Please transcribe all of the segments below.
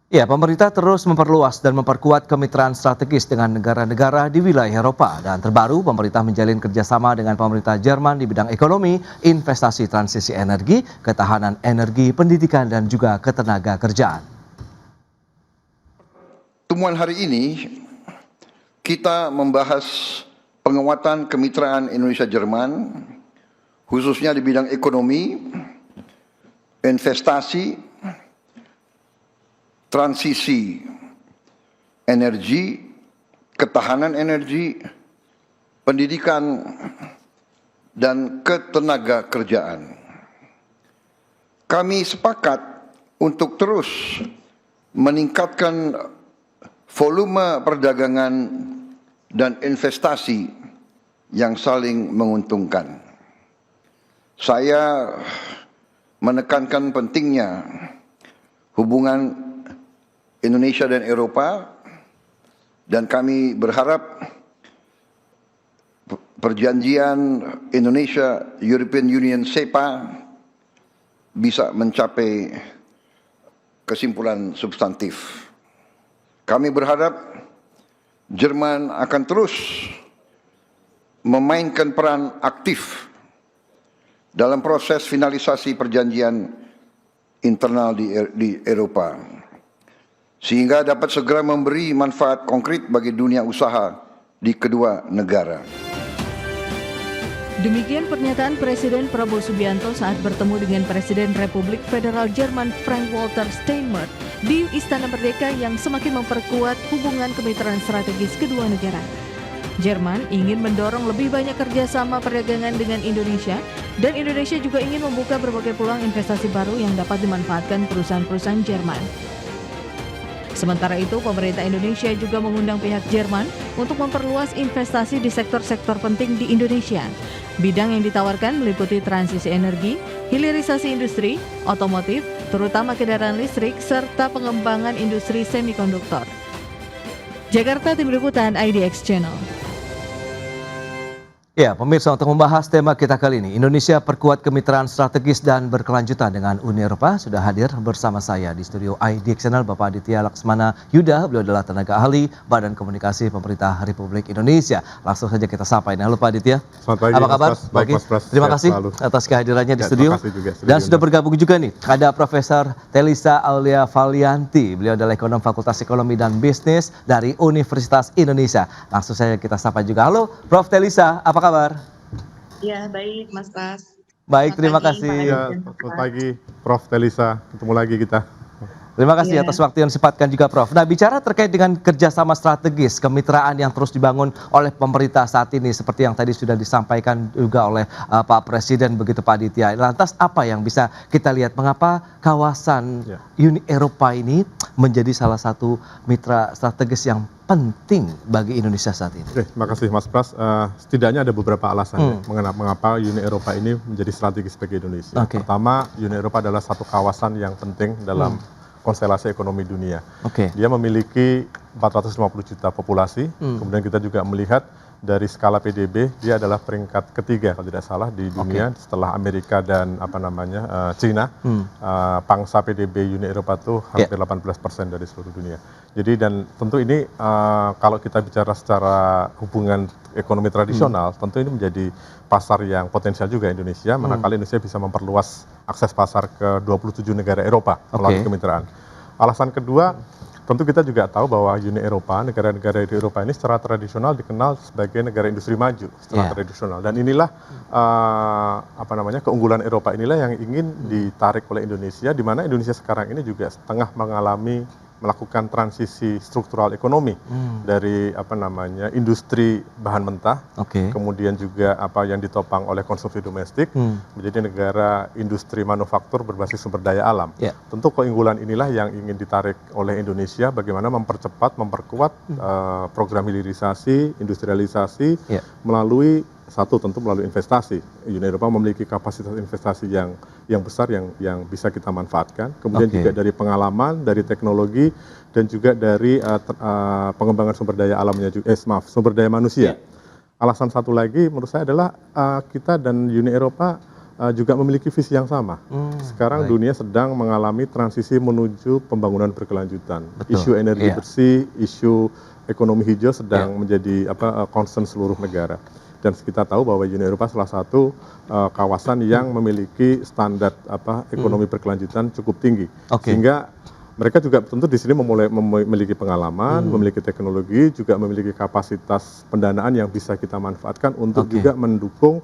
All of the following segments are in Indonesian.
Ya, pemerintah terus memperluas dan memperkuat kemitraan strategis dengan negara-negara di wilayah Eropa. Dan terbaru, pemerintah menjalin kerjasama dengan pemerintah Jerman di bidang ekonomi, investasi transisi energi, ketahanan energi, pendidikan, dan juga ketenaga kerjaan. Pertemuan hari ini, kita membahas penguatan kemitraan Indonesia-Jerman, khususnya di bidang ekonomi, investasi, transisi energi, ketahanan energi, pendidikan, dan ketenaga kerjaan. Kami sepakat untuk terus meningkatkan volume perdagangan dan investasi yang saling menguntungkan. Saya menekankan pentingnya hubungan Indonesia dan Eropa, dan kami berharap perjanjian Indonesia-European Union SEPA bisa mencapai kesimpulan substantif. Kami berharap Jerman akan terus memainkan peran aktif dalam proses finalisasi perjanjian internal di Eropa, sehingga dapat segera memberi manfaat konkret bagi dunia usaha di kedua negara. Demikian pernyataan Presiden Prabowo Subianto saat bertemu dengan Presiden Republik Federal Jerman Frank-Walter Steinmeier di Istana Merdeka yang semakin memperkuat hubungan kemitraan strategis kedua negara. Jerman ingin mendorong lebih banyak kerjasama perdagangan dengan Indonesia, dan Indonesia juga ingin membuka berbagai peluang investasi baru yang dapat dimanfaatkan perusahaan-perusahaan Jerman. Sementara itu, pemerintah Indonesia juga mengundang pihak Jerman untuk memperluas investasi di sektor-sektor penting di Indonesia. Bidang yang ditawarkan meliputi transisi energi, hilirisasi industri, otomotif, terutama kendaraan listrik, serta pengembangan industri semikonduktor. Jakarta, Tim Liputan IDX Channel. Ya, pemirsa, untuk membahas tema kita kali ini, Indonesia perkuat kemitraan strategis dan berkelanjutan dengan Uni Eropa, sudah hadir bersama saya di studio IDX Channel Bapak Aditya Laksmana Yuda. Beliau adalah tenaga ahli Badan Komunikasi Pemerintah Republik Indonesia. Langsung saja kita sapa ini. Halo Pak Aditya. Selamat pagi. Apa kabar? Baik, Mas Pras. Terima kasih selalu atas kehadirannya di studio. Terima kasih juga, Dan sudah bergabung juga nih, ada Profesor Telisa Aulia Valianti. Beliau adalah ekonom Fakultas Ekonomi dan Bisnis dari Universitas Indonesia. Langsung saja kita sapa juga. Halo Prof. Telisa, apa kabar? Ya, baik Mas Pras. Baik, terima kasih. Ya, selamat pagi Prof. Telisa, ketemu lagi kita. Terima kasih atas waktu yang disempatkan juga Prof. Nah, bicara terkait dengan kerjasama strategis, kemitraan yang terus dibangun oleh pemerintah saat ini, seperti yang tadi sudah disampaikan juga oleh Pak Presiden begitu Pak Aditya. Lantas apa yang bisa kita lihat, mengapa kawasan Uni Eropa ini menjadi salah satu mitra strategis yang penting bagi Indonesia saat ini? Oke, terima kasih Mas Pras. Setidaknya ada beberapa alasan mengapa Uni Eropa ini menjadi strategis bagi Indonesia. Pertama, Uni Eropa adalah satu kawasan yang penting dalam konstelasi ekonomi dunia. Dia memiliki 450 juta populasi. Kemudian kita juga melihat dari skala PDB dia adalah peringkat ketiga kalau tidak salah di dunia setelah Amerika dan Cina. Pangsa PDB Uni Eropa itu hampir 18% dari seluruh dunia. Jadi dan tentu ini kalau kita bicara secara hubungan ekonomi tradisional, tentu ini menjadi pasar yang potensial juga Indonesia, manakala Indonesia bisa memperluas akses pasar ke 27 negara Eropa melalui kemitraan. Alasan kedua, tentu kita juga tahu bahwa Uni Eropa, negara-negara di Eropa ini secara tradisional dikenal sebagai negara industri maju secara tradisional, dan inilah keunggulan Eropa inilah yang ingin ditarik oleh Indonesia, di mana Indonesia sekarang ini juga setengah melakukan transisi struktural ekonomi dari industri bahan mentah, kemudian juga yang ditopang oleh konsumsi domestik menjadi negara industri manufaktur berbasis sumber daya alam. Tentu keunggulan inilah yang ingin ditarik oleh Indonesia, bagaimana mempercepat, memperkuat program hilirisasi, industrialisasi melalui tentu melalui investasi. Uni Eropa memiliki kapasitas investasi yang besar yang bisa kita manfaatkan. Kemudian juga dari pengalaman, dari teknologi, dan juga dari pengembangan sumber daya alamnya juga, sumber daya manusia. Alasan satu lagi menurut saya adalah kita dan Uni Eropa juga memiliki visi yang sama. Sekarang dunia sedang mengalami transisi menuju pembangunan berkelanjutan. Betul. Isu energi bersih, isu ekonomi hijau sedang menjadi concern seluruh negara. Dan kita tahu bahwa Uni Eropa salah satu kawasan yang memiliki standar ekonomi berkelanjutan cukup tinggi, sehingga mereka juga tentu di sini memiliki pengalaman, memiliki teknologi, juga memiliki kapasitas pendanaan yang bisa kita manfaatkan untuk juga mendukung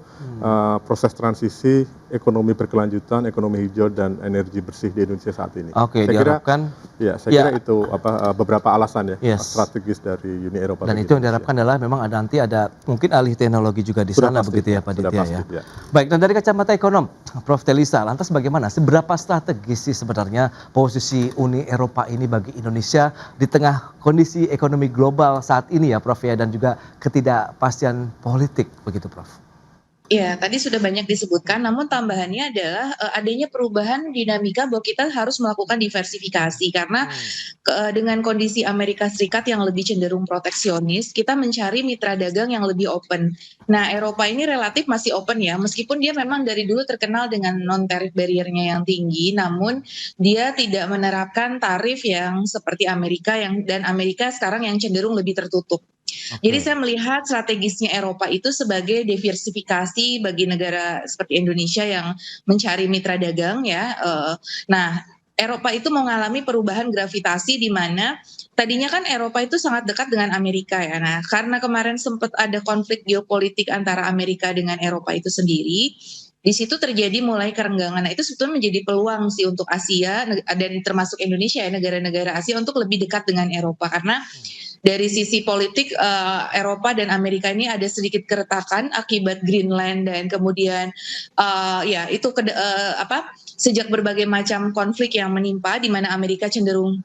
proses transisi ekonomi berkelanjutan, ekonomi hijau dan energi bersih di Indonesia saat ini. Oke, diharapkan. Saya kira itu beberapa alasan strategis dari Uni Eropa. Dan itu yang diharapkan adalah memang nanti ada mungkin alih teknologi juga di sana, begitu ya Pak Ditya ya. Baik, dan dari kacamata ekonom, Prof. Telisa, lantas bagaimana? Seberapa strategis sih sebenarnya posisi Uni Eropa ini bagi Indonesia di tengah kondisi ekonomi global saat ini ya Prof ya, dan juga ketidakpastian politik begitu Prof? Ya, tadi sudah banyak disebutkan, namun tambahannya adalah adanya perubahan dinamika bahwa kita harus melakukan diversifikasi karena dengan kondisi Amerika Serikat yang lebih cenderung proteksionis, kita mencari mitra dagang yang lebih open. Nah, Eropa ini relatif masih open ya, meskipun dia memang dari dulu terkenal dengan non-tarif barrier-nya yang tinggi, namun dia tidak menerapkan tarif yang seperti Amerika dan Amerika sekarang yang cenderung lebih tertutup. Jadi saya melihat strategisnya Eropa itu sebagai diversifikasi bagi negara seperti Indonesia yang mencari mitra dagang ya. Nah, Eropa itu mengalami perubahan gravitasi di mana tadinya kan Eropa itu sangat dekat dengan Amerika ya. Nah, karena kemarin sempat ada konflik geopolitik antara Amerika dengan Eropa itu sendiri, di situ terjadi mulai kerenggangan. Nah, itu sebetulnya menjadi peluang sih untuk Asia dan termasuk Indonesia ya, negara-negara Asia untuk lebih dekat dengan Eropa karena dari sisi politik Eropa dan Amerika ini ada sedikit keretakan akibat Greenland dan kemudian sejak berbagai macam konflik yang menimpa di mana Amerika cenderung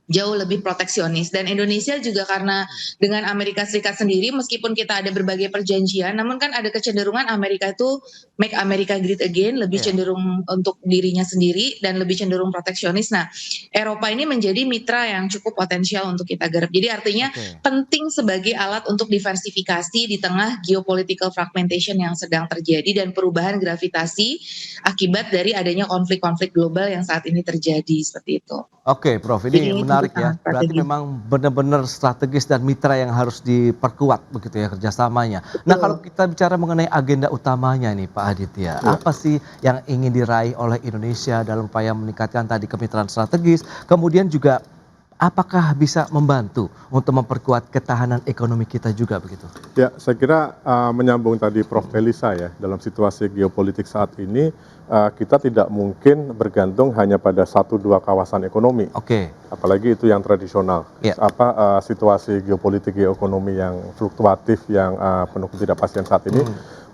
jauh lebih proteksionis dan Indonesia juga karena dengan Amerika Serikat sendiri meskipun kita ada berbagai perjanjian namun kan ada kecenderungan Amerika itu make America great again, lebih cenderung untuk dirinya sendiri dan lebih cenderung proteksionis. Nah, Eropa ini menjadi mitra yang cukup potensial untuk kita garap. Jadi artinya penting sebagai alat untuk diversifikasi di tengah geopolitical fragmentation yang sedang terjadi dan perubahan gravitasi akibat dari adanya konflik-konflik global yang saat ini terjadi seperti itu. Oke, Prof, ini menarik ya. Berarti memang benar-benar strategis dan mitra yang harus diperkuat begitu ya kerjasamanya. Nah, kalau kita bicara mengenai agenda utamanya nih Pak Aditya, apa sih yang ingin diraih oleh Indonesia dalam upaya meningkatkan tadi kemitraan strategis, kemudian juga apakah bisa membantu untuk memperkuat ketahanan ekonomi kita juga begitu? Ya, saya kira menyambung tadi Prof. Telisa ya, dalam situasi geopolitik saat ini kita tidak mungkin bergantung hanya pada 1-2 kawasan ekonomi. Apalagi itu yang tradisional. Situasi geopolitik geoekonomi yang fluktuatif, yang penuh ketidakpastian saat ini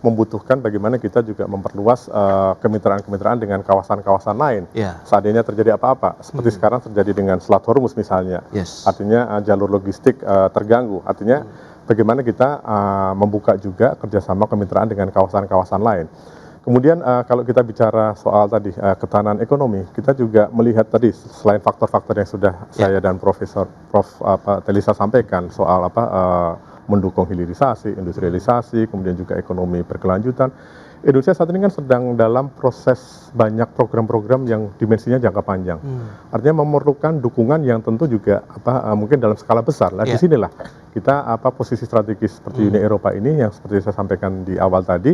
membutuhkan bagaimana kita juga memperluas kemitraan-kemitraan dengan kawasan-kawasan lain. Seandainya terjadi apa-apa, seperti sekarang terjadi dengan Selat Hormuz misalnya, artinya jalur logistik terganggu, artinya bagaimana kita membuka juga kerjasama kemitraan dengan kawasan-kawasan lain. Kemudian kalau kita bicara soal tadi ketahanan ekonomi, kita juga melihat tadi selain faktor-faktor yang sudah saya dan Prof. Telisa sampaikan soal mendukung hilirisasi, industrialisasi, kemudian juga ekonomi berkelanjutan. Indonesia saat ini kan sedang dalam proses banyak program-program yang dimensinya jangka panjang. Artinya memerlukan dukungan yang tentu juga mungkin dalam skala besar. Di sinilah kita posisi strategis seperti Uni Eropa ini yang seperti saya sampaikan di awal tadi.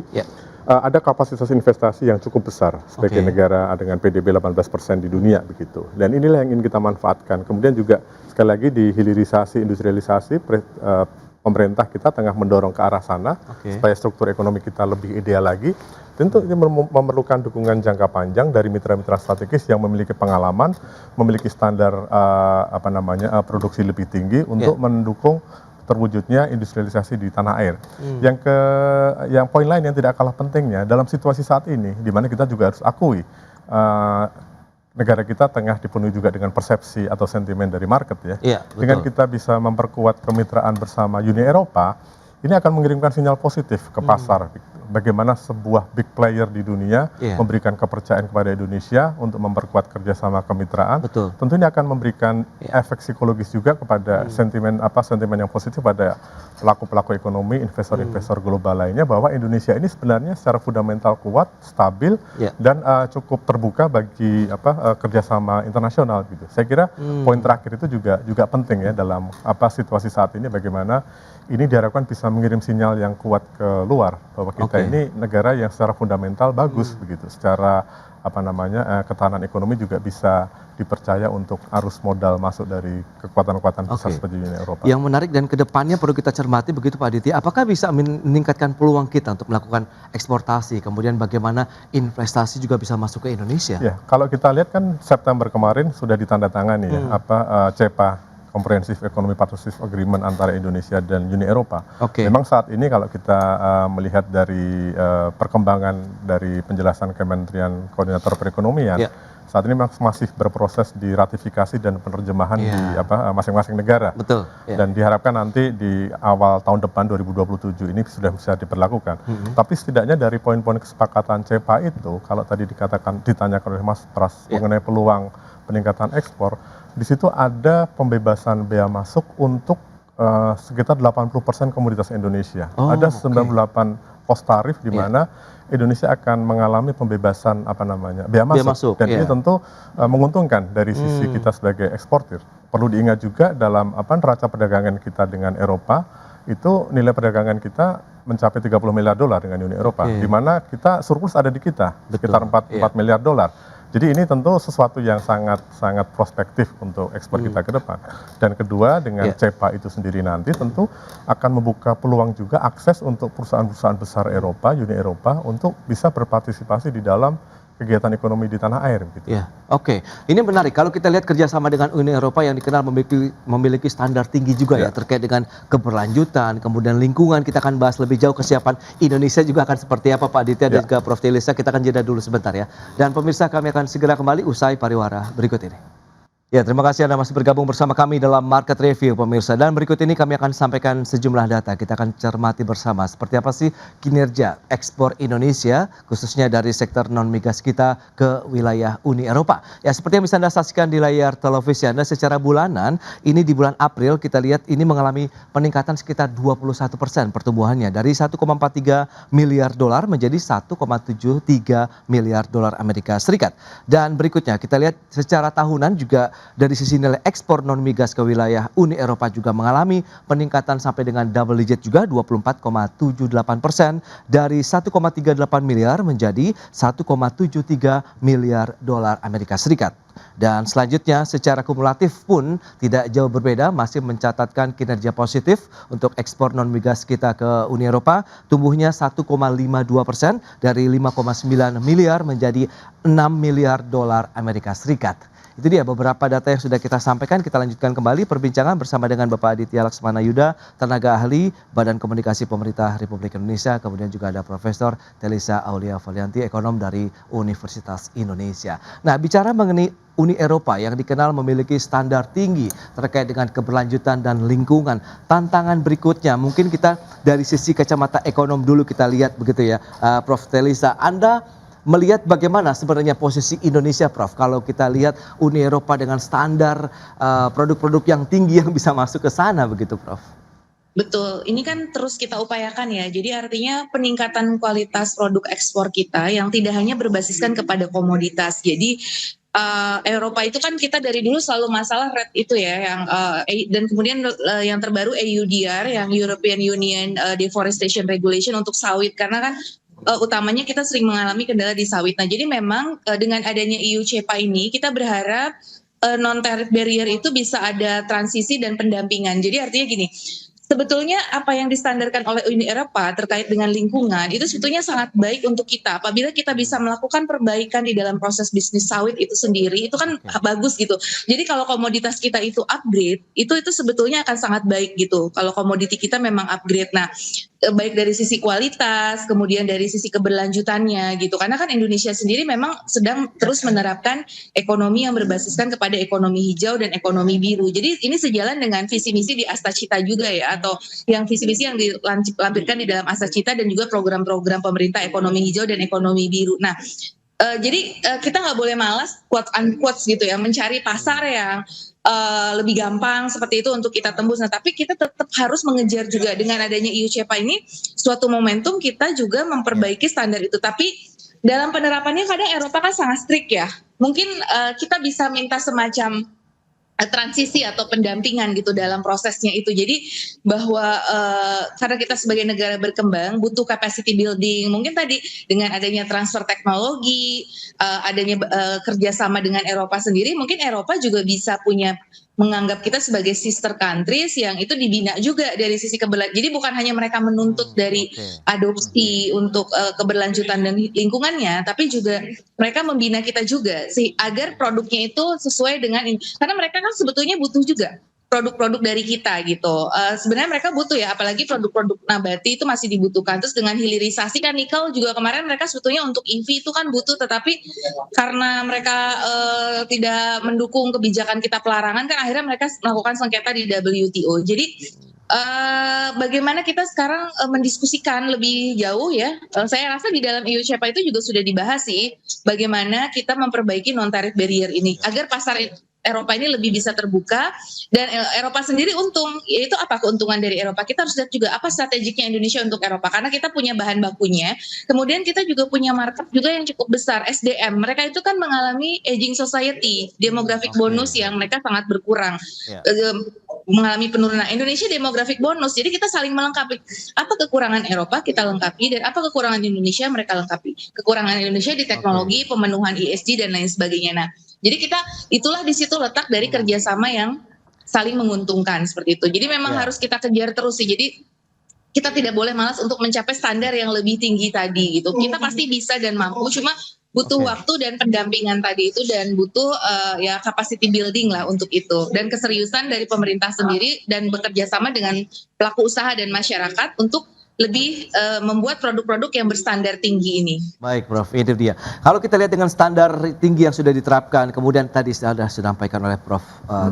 Ada kapasitas investasi yang cukup besar sebagai negara dengan PDB 18% di dunia begitu. Dan inilah yang ingin kita manfaatkan. Kemudian juga sekali lagi di hilirisasi, industrialisasi, pemerintah kita tengah mendorong ke arah sana supaya struktur ekonomi kita lebih ideal lagi. Tentu ini memerlukan dukungan jangka panjang dari mitra-mitra strategis yang memiliki pengalaman, memiliki standar produksi lebih tinggi untuk mendukung terwujudnya industrialisasi di tanah air. Yang poin lain yang tidak kalah pentingnya dalam situasi saat ini, di mana kita juga harus akui negara kita tengah dipenuhi juga dengan persepsi atau sentimen dari market ya. Dengan kita bisa memperkuat kemitraan bersama Uni Eropa, ini akan mengirimkan sinyal positif ke pasar bagaimana sebuah big player di dunia memberikan kepercayaan kepada Indonesia untuk memperkuat kerjasama kemitraan. Betul. Tentu ini akan memberikan efek psikologis juga kepada sentimen yang positif pada pelaku-pelaku ekonomi, investor-investor global lainnya, bahwa Indonesia ini sebenarnya secara fundamental kuat, stabil, dan cukup terbuka bagi kerjasama internasional gitu. Saya kira poin terakhir itu juga penting ya dalam situasi saat ini, bagaimana ini diharapkan bisa mengirim sinyal yang kuat ke luar bahwa kita ini negara yang secara fundamental bagus begitu, secara ketahanan ekonomi juga bisa dipercaya untuk arus modal masuk dari kekuatan-kekuatan besar seperti Uni Eropa. Yang menarik dan kedepannya perlu kita cermati begitu Pak Aditya, apakah bisa meningkatkan peluang kita untuk melakukan eksportasi, kemudian bagaimana investasi juga bisa masuk ke Indonesia? Ya, kalau kita lihat kan September kemarin sudah ditandatangani CEPA, Comprehensive Economic Partnership Agreement antara Indonesia dan Uni Eropa. Memang saat ini kalau kita melihat dari perkembangan dari penjelasan Kementerian Koordinator Perekonomian, saat ini masih berproses di ratifikasi dan penerjemahan di masing-masing negara. Betul. Dan diharapkan nanti di awal tahun depan 2027 ini sudah bisa diberlakukan. Tapi setidaknya dari poin-poin kesepakatan CEPA itu, kalau tadi ditanyakan oleh Mas Pras mengenai peluang peningkatan ekspor, di situ ada pembebasan bea masuk untuk sekitar 80% komoditas Indonesia. Ada 98 pos tarif di mana Indonesia akan mengalami pembebasan bea masuk. Dan ini tentu menguntungkan dari sisi kita sebagai eksportir. Perlu diingat juga dalam neraca perdagangan kita dengan Eropa, itu nilai perdagangan kita mencapai 30 miliar dolar dengan Uni Eropa, di mana kita surplus ada di kita sekitar 4 miliar dolar. Jadi ini tentu sesuatu yang sangat prospektif untuk ekspor kita ke depan. Dan kedua, dengan CEPA itu sendiri nanti tentu akan membuka peluang juga akses untuk perusahaan-perusahaan besar Eropa, Uni Eropa, untuk bisa berpartisipasi di dalam kegiatan ekonomi di tanah air. Gitu. Ini menarik. Kalau kita lihat kerjasama dengan Uni Eropa yang dikenal memiliki standar tinggi juga terkait dengan keberlanjutan, kemudian lingkungan. Kita akan bahas lebih jauh kesiapan Indonesia juga akan seperti apa Pak Aditya dan juga Prof. Telisa. Kita akan jeda dulu sebentar ya. Dan pemirsa, kami akan segera kembali usai pariwara berikut ini. Ya, terima kasih Anda masih bergabung bersama kami dalam Market Review pemirsa. Dan berikut ini kami akan sampaikan sejumlah data. Kita akan cermati bersama seperti apa sih kinerja ekspor Indonesia, khususnya dari sektor non-migas kita ke wilayah Uni Eropa. Ya, seperti yang bisa Anda saksikan di layar televisi Anda secara bulanan, ini di bulan April kita lihat ini mengalami peningkatan sekitar 21% pertumbuhannya. Dari 1,43 miliar dolar menjadi 1,73 miliar dolar Amerika Serikat. Dan berikutnya kita lihat secara tahunan juga dari sisi nilai ekspor non-migas ke wilayah Uni Eropa juga mengalami peningkatan sampai dengan double digit juga 24,78% dari 1,38 miliar menjadi 1,73 miliar dolar Amerika Serikat. Dan selanjutnya secara kumulatif pun tidak jauh berbeda, masih mencatatkan kinerja positif untuk ekspor non-migas kita ke Uni Eropa, tumbuhnya 1,52% dari 5,9 miliar menjadi 6 miliar dolar Amerika Serikat. Itu dia beberapa data yang sudah kita sampaikan. Kita lanjutkan kembali perbincangan bersama dengan Bapak Aditya Laksmana Yuda, tenaga ahli Badan Komunikasi Pemerintah Republik Indonesia. Kemudian juga ada Profesor Telisa Aulia Valianti, ekonom dari Universitas Indonesia. Nah, bicara mengenai Uni Eropa yang dikenal memiliki standar tinggi terkait dengan keberlanjutan dan lingkungan. Tantangan berikutnya mungkin kita dari sisi kacamata ekonom dulu kita lihat begitu ya, Prof. Telisa. Anda melihat bagaimana sebenarnya posisi Indonesia, Prof. Kalau kita lihat Uni Eropa dengan standar produk-produk yang tinggi yang bisa masuk ke sana begitu, Prof. Betul, ini kan terus kita upayakan ya. Jadi artinya peningkatan kualitas produk ekspor kita yang tidak hanya berbasiskan kepada komoditas. Jadi Eropa itu kan kita dari dulu selalu masalah red itu ya, yang dan kemudian yang terbaru EUDR, yang European Union Deforestation Regulation untuk sawit, karena kan utamanya kita sering mengalami kendala di sawit. Nah, jadi memang dengan adanya EU CEPA ini kita berharap non-tariff barrier itu bisa ada transisi dan pendampingan. Jadi artinya gini, sebetulnya apa yang distandarkan oleh Uni Eropa terkait dengan lingkungan itu sebetulnya sangat baik untuk kita. Apabila kita bisa melakukan perbaikan di dalam proses bisnis sawit itu sendiri, itu kan bagus gitu. Jadi kalau komoditas kita itu upgrade, itu sebetulnya akan sangat baik gitu. Kalau komoditi kita memang upgrade. Nah, baik dari sisi kualitas, kemudian dari sisi keberlanjutannya gitu. Karena kan Indonesia sendiri memang sedang terus menerapkan ekonomi yang berbasiskan kepada ekonomi hijau dan ekonomi biru. Jadi ini sejalan dengan visi misi di Astacita juga ya, atau yang visi misi yang dilampirkan di dalam asas cita dan juga program-program pemerintah ekonomi hijau dan ekonomi biru. Nah, jadi kita nggak boleh malas quote unquote gitu ya mencari pasar yang lebih gampang seperti itu untuk kita tembus. Nah, tapi kita tetap harus mengejar juga dengan adanya EU CEPA ini suatu momentum kita juga memperbaiki standar itu. Tapi dalam penerapannya kadang Eropa kan sangat strict ya. Mungkin kita bisa minta semacam transisi atau pendampingan gitu dalam prosesnya itu. Jadi bahwa karena kita sebagai negara berkembang butuh capacity building, mungkin tadi dengan adanya transfer teknologi, adanya kerjasama dengan Eropa sendiri, mungkin Eropa juga bisa menganggap kita sebagai sister countries yang itu dibina juga dari sisi jadi bukan hanya mereka menuntut dari adopsi untuk keberlanjutan dan lingkungannya, tapi juga mereka membina kita juga agar produknya itu sesuai dengan karena mereka kan sebetulnya butuh juga produk-produk dari kita gitu. Sebenarnya mereka butuh ya, apalagi produk-produk nabati itu masih dibutuhkan. Terus dengan hilirisasi kan nikel juga kemarin mereka sebetulnya untuk EV itu kan butuh, tetapi karena mereka tidak mendukung kebijakan kita pelarangan kan akhirnya mereka melakukan sengketa di WTO. Jadi bagaimana kita sekarang mendiskusikan lebih jauh ya. Saya rasa di dalam EU CEPA itu juga sudah dibahas sih bagaimana kita memperbaiki non tarif barrier ini agar pasar Eropa ini lebih bisa terbuka dan Eropa sendiri untung. Yaitu apa keuntungan dari Eropa? Kita harus lihat juga apa strategiknya Indonesia untuk Eropa karena kita punya bahan bakunya. Kemudian kita juga punya market juga yang cukup besar, SDM. Mereka itu kan mengalami aging society, demographic bonus yang mereka sangat berkurang. Mengalami penurunan. Indonesia demographic bonus. Jadi kita saling melengkapi. Apa kekurangan Eropa kita lengkapi dan apa kekurangan Indonesia mereka lengkapi. Kekurangan Indonesia di teknologi, pemenuhan ESG dan lain sebagainya. Nah, jadi itulah di situ letak dari kerjasama yang saling menguntungkan seperti itu. Jadi memang harus kita kejar terus sih. Jadi kita tidak boleh malas untuk mencapai standar yang lebih tinggi tadi gitu. Kita pasti bisa dan mampu, cuma butuh waktu dan pendampingan tadi itu dan butuh ya capacity building lah untuk itu. Dan keseriusan dari pemerintah sendiri dan bekerja sama dengan pelaku usaha dan masyarakat untuk lebih membuat produk-produk yang berstandar tinggi ini. Baik Prof, itu dia. Kalau kita lihat dengan standar tinggi yang sudah diterapkan, kemudian tadi sudah disampaikan oleh Prof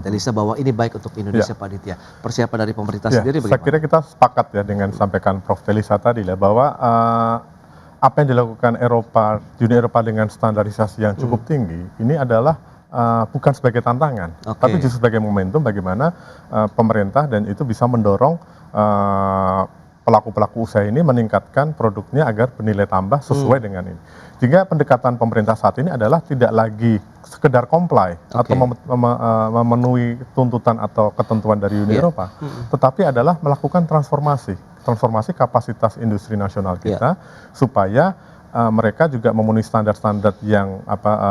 Telisa bahwa ini baik untuk Indonesia Pak Ditya. Persiapan dari pemerintah sendiri bagaimana? Saya kira kita sepakat ya dengan sampaikan Prof Telisa tadi lah bahwa apa yang dilakukan Uni Eropa dengan standarisasi yang cukup tinggi, ini adalah bukan sebagai tantangan, tapi justru sebagai momentum bagaimana pemerintah dan itu bisa mendorong pelaku-pelaku usaha ini meningkatkan produknya agar bernilai tambah sesuai dengan ini. Jika pendekatan pemerintah saat ini adalah tidak lagi sekedar comply atau memenuhi tuntutan atau ketentuan dari Uni Eropa, tetapi adalah melakukan transformasi kapasitas industri nasional kita supaya mereka juga memenuhi standar-standar yang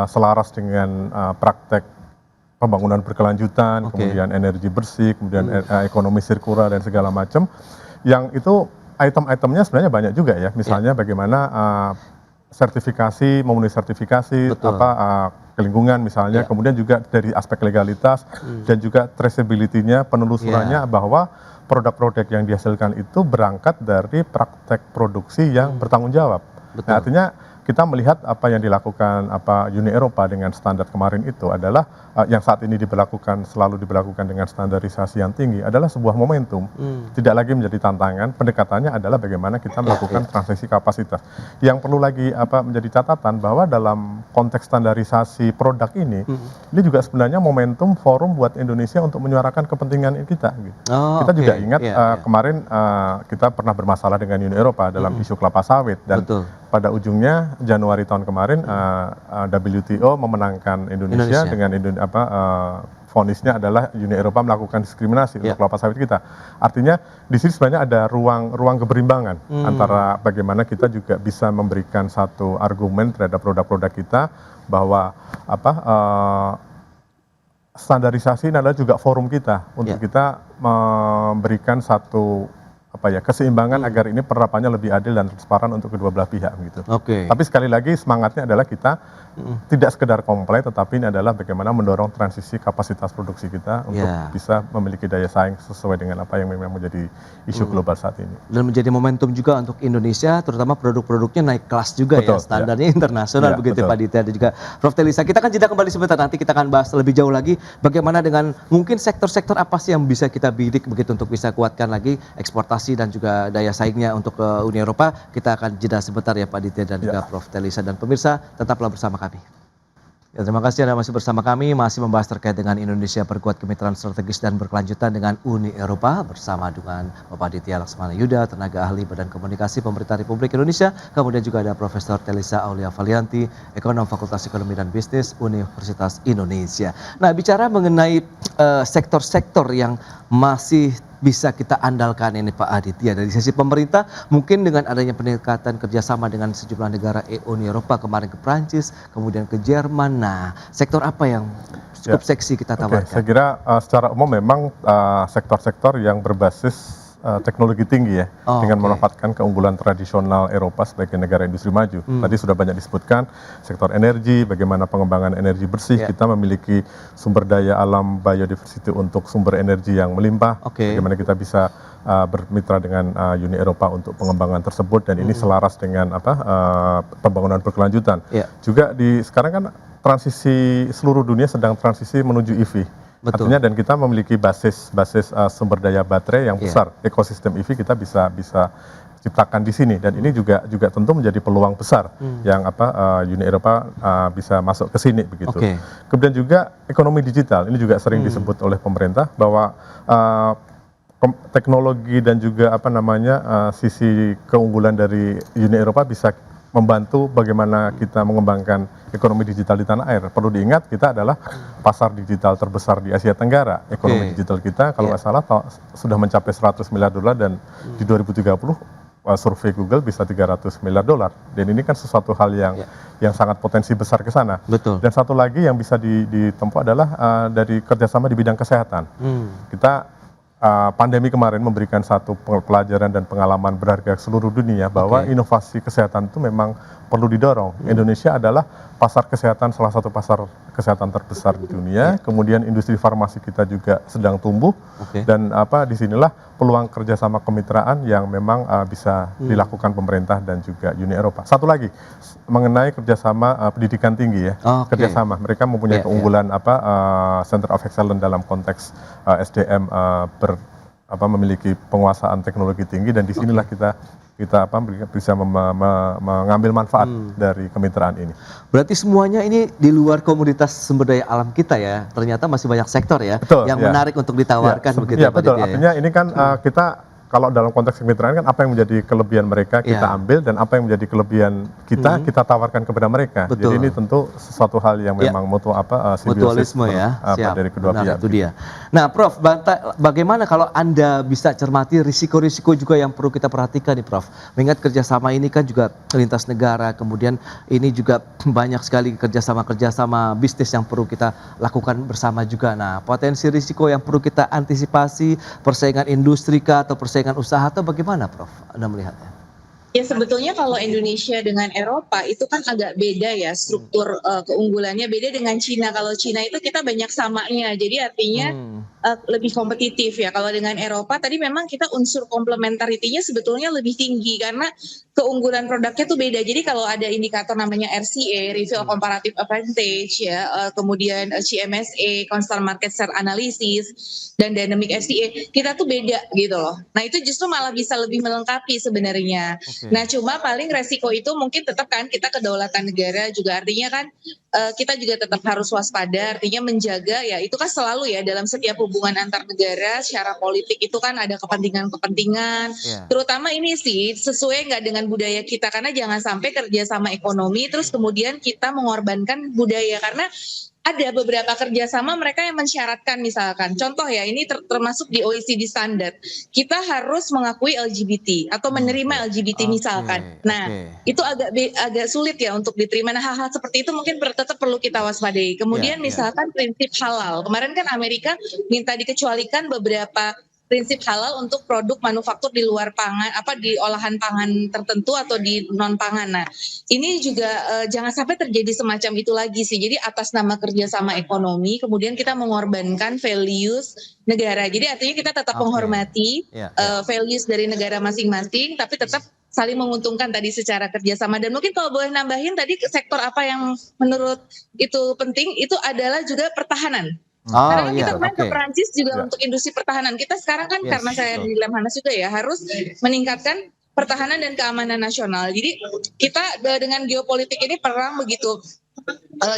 selaras dengan praktek pembangunan berkelanjutan, kemudian energi bersih, kemudian ekonomi sirkular dan segala macam. Yang itu item-itemnya sebenarnya banyak juga ya, misalnya bagaimana sertifikasi, memenuhi sertifikasi, kelingkungan misalnya, kemudian juga dari aspek legalitas dan juga traceability-nya, penelusurannya bahwa produk-produk yang dihasilkan itu berangkat dari praktek produksi yang bertanggung jawab. Nah, artinya kita melihat apa yang dilakukan Uni Eropa dengan standar kemarin itu adalah yang saat ini selalu diberlakukan dengan standarisasi yang tinggi adalah sebuah momentum, tidak lagi menjadi tantangan. Pendekatannya adalah bagaimana kita melakukan transisi kapasitas. Yang perlu lagi menjadi catatan bahwa dalam konteks standarisasi produk ini juga sebenarnya momentum forum buat Indonesia untuk menyuarakan kepentingan kita. Gitu. Kita juga ingat kemarin kita pernah bermasalah dengan Uni Eropa dalam isu kelapa sawit dan pada ujungnya Januari tahun kemarin WTO memenangkan Indonesia. Dengan vonisnya adalah Uni Eropa melakukan diskriminasi untuk kelapa sawit kita. Artinya di sini sebenarnya ada ruang keberimbangan antara bagaimana kita juga bisa memberikan satu argumen terhadap produk-produk kita bahwa standarisasi ini adalah juga forum kita untuk kita memberikan satu keseimbangan agar ini penerapannya lebih adil dan transparan untuk kedua belah pihak gitu. Oke. Tapi sekali lagi semangatnya adalah kita tidak sekedar comply, tetapi ini adalah bagaimana mendorong transisi kapasitas produksi kita untuk bisa memiliki daya saing sesuai dengan apa yang memang menjadi isu global saat ini. Dan menjadi momentum juga untuk Indonesia, terutama produk-produknya naik kelas juga ya, standarnya internasional begitu Pak Ditya dan juga Prof. Telisa. Kita akan jeda kembali sebentar, nanti kita akan bahas lebih jauh lagi bagaimana dengan mungkin sektor-sektor apa sih yang bisa kita bidik begitu untuk bisa kuatkan lagi eksportasi dan juga daya saingnya untuk Uni Eropa. Kita akan jeda sebentar ya Pak Ditya dan juga Prof. Telisa, dan pemirsa tetaplah bersama kami. Ya, terima kasih Anda masih bersama kami, masih membahas terkait dengan Indonesia perkuat kemitraan strategis dan berkelanjutan dengan Uni Eropa bersama dengan Bapak Ditya Laksmana Yuda, tenaga ahli Badan Komunikasi Pemerintah Republik Indonesia, kemudian juga ada Profesor Telisa Aulia Valianti, ekonom Fakultas Ekonomi dan Bisnis Universitas Indonesia. Nah, bicara mengenai sektor-sektor yang masih bisa kita andalkan ini Pak Aditya, dari sisi pemerintah mungkin dengan adanya peningkatan kerjasama dengan sejumlah negara Uni Eropa, kemarin ke Prancis, kemudian ke Jerman. Nah, sektor apa yang cukup seksi kita tawarkan? Saya kira secara umum memang sektor-sektor yang berbasis teknologi tinggi ya, dengan memanfaatkan keunggulan tradisional Eropa sebagai negara industri maju. Tadi sudah banyak disebutkan sektor energi, bagaimana pengembangan energi bersih, kita memiliki sumber daya alam biodiversity untuk sumber energi yang melimpah, bagaimana kita bisa bermitra dengan Uni Eropa untuk pengembangan tersebut, dan ini selaras dengan pembangunan berkelanjutan. Juga sekarang kan transisi seluruh dunia sedang transisi menuju EV. Artinya dan kita memiliki basis sumber daya baterai yang besar, ekosistem EV kita bisa ciptakan di sini, dan ini juga tentu menjadi peluang besar yang Uni Eropa bisa masuk ke sini begitu. Kemudian juga ekonomi digital ini juga sering disebut oleh pemerintah bahwa teknologi dan juga sisi keunggulan dari Uni Eropa bisa membantu bagaimana kita mengembangkan ekonomi digital di tanah air. Perlu diingat kita adalah pasar digital terbesar di Asia Tenggara. Ekonomi digital kita kalau nggak salah sudah mencapai 100 miliar dolar, dan di 2030 survei Google bisa 300 miliar dolar. Dan ini kan sesuatu hal yang sangat potensi besar ke sana. Dan satu lagi yang bisa ditempuh adalah dari kerjasama di bidang kesehatan. Kita pandemi kemarin memberikan satu pelajaran dan pengalaman berharga ke seluruh dunia bahwa inovasi kesehatan itu memang perlu didorong. Indonesia adalah pasar kesehatan, salah satu pasar kesehatan terbesar di dunia. Kemudian industri farmasi kita juga sedang tumbuh, dan disinilah peluang kerjasama kemitraan yang memang bisa dilakukan pemerintah dan juga Uni Eropa. Satu lagi mengenai kerjasama pendidikan tinggi ya, kerjasama mereka mempunyai keunggulan Center of Excellence dalam konteks SDM memiliki penguasaan teknologi tinggi, dan disinilah kita bisa mengambil manfaat dari kemitraan ini. Berarti semuanya ini di luar komoditas sumber daya alam kita ya, ternyata masih banyak sektor ya yang menarik untuk ditawarkan begitu Pak betul. Ditya. Artinya ini kan kita kalau dalam konteks kemitraan kan apa yang menjadi kelebihan mereka kita ambil, dan apa yang menjadi kelebihan kita tawarkan kepada mereka. Jadi ini tentu sesuatu hal yang memang mutualisme ya, dari kedua pihak. Itu dia. Nah, Prof, bagaimana kalau Anda bisa cermati risiko-risiko juga yang perlu kita perhatikan nih, Prof? Mengingat kerjasama ini kan juga lintas negara, kemudian ini juga banyak sekali kerjasama bisnis yang perlu kita lakukan bersama juga. Nah, potensi risiko yang perlu kita antisipasi, persaingan industri atau persaingan usaha, atau bagaimana Prof Anda melihatnya? Ya, sebetulnya kalau Indonesia dengan Eropa itu kan agak beda ya, struktur keunggulannya beda dengan Cina. Kalau Cina itu kita banyak samanya, jadi artinya lebih kompetitif ya. Kalau dengan Eropa tadi memang kita unsur komplementaritinya sebetulnya lebih tinggi karena keunggulan produknya tuh beda. Jadi kalau ada indikator namanya RCA, Review of Comparative Advantage ya, kemudian CMSA, Constant Market Share Analysis, dan Dynamic FCA, kita tuh beda gitu loh. Nah, itu justru malah bisa lebih melengkapi sebenarnya. Nah, cuma paling resiko itu mungkin tetap kan kita kedaulatan negara juga, artinya kan kita juga tetap harus waspada, artinya menjaga ya, itu kan selalu ya dalam setiap hubungan antar negara secara politik itu kan ada kepentingan-kepentingan, terutama ini sih sesuai nggak dengan budaya kita, karena jangan sampai kerjasama ekonomi terus kemudian kita mengorbankan budaya, karena ada beberapa kerjasama mereka yang mensyaratkan, misalkan contoh ya, ini termasuk di OECD standar, kita harus mengakui LGBT atau menerima LGBT misalkan. Nah, itu agak sulit ya untuk diterima. Nah, hal-hal seperti itu mungkin tetap perlu kita waspadai. Kemudian misalkan prinsip halal, kemarin kan Amerika minta dikecualikan beberapa prinsip halal untuk produk manufaktur di luar pangan, di olahan pangan tertentu atau di non pangan. Nah, ini juga jangan sampai terjadi semacam itu lagi sih. Jadi atas nama kerjasama ekonomi, kemudian kita mengorbankan values negara. Jadi artinya kita tetap menghormati values dari negara masing-masing, tapi tetap saling menguntungkan tadi secara kerjasama. Dan mungkin kalau boleh nambahin tadi sektor apa yang menurut itu penting, itu adalah juga pertahanan. Karena kita kemarin ke Perancis juga untuk industri pertahanan. Kita sekarang kan karena saya di Lemhanas juga ya harus meningkatkan pertahanan dan keamanan nasional. Jadi kita dengan geopolitik ini perang begitu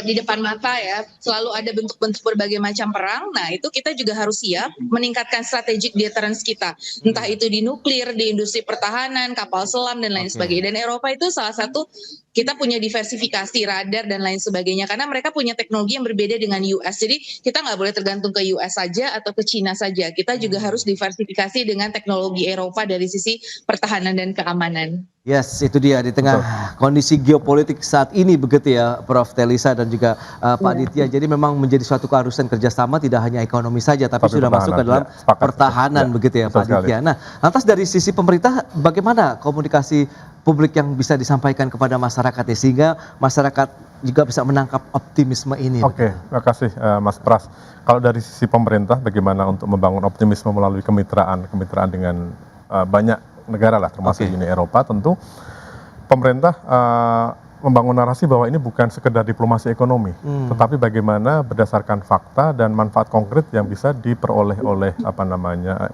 di depan mata ya, selalu ada bentuk-bentuk berbagai macam perang. Nah, itu kita juga harus siap meningkatkan strategic deterrence kita. Entah itu di nuklir, di industri pertahanan, kapal selam dan lain sebagainya. Dan Eropa itu salah satu kita punya diversifikasi radar dan lain sebagainya karena mereka punya teknologi yang berbeda dengan US. Jadi kita nggak boleh tergantung ke US saja atau ke Cina saja. Kita juga harus diversifikasi dengan teknologi Eropa dari sisi pertahanan dan keamanan. Yes, itu dia di tengah kondisi geopolitik saat ini begitu ya, Prof. Telisa dan juga Pak Ditya. Jadi memang menjadi suatu keharusan kerjasama tidak hanya ekonomi saja, tapi sudah masuk ke dalam pertahanan begitu ya, Pak Ditya. Nah, lantas dari sisi pemerintah, bagaimana komunikasi publik yang bisa disampaikan kepada masyarakat ya, sehingga masyarakat juga bisa menangkap optimisme ini? Oke, terima kasih Mas Pras. Kalau dari sisi pemerintah, bagaimana untuk membangun optimisme melalui kemitraan dengan banyak negara lah, termasuk Uni Eropa, tentu pemerintah membangun narasi bahwa ini bukan sekedar diplomasi ekonomi, tetapi bagaimana berdasarkan fakta dan manfaat konkret yang bisa diperoleh oleh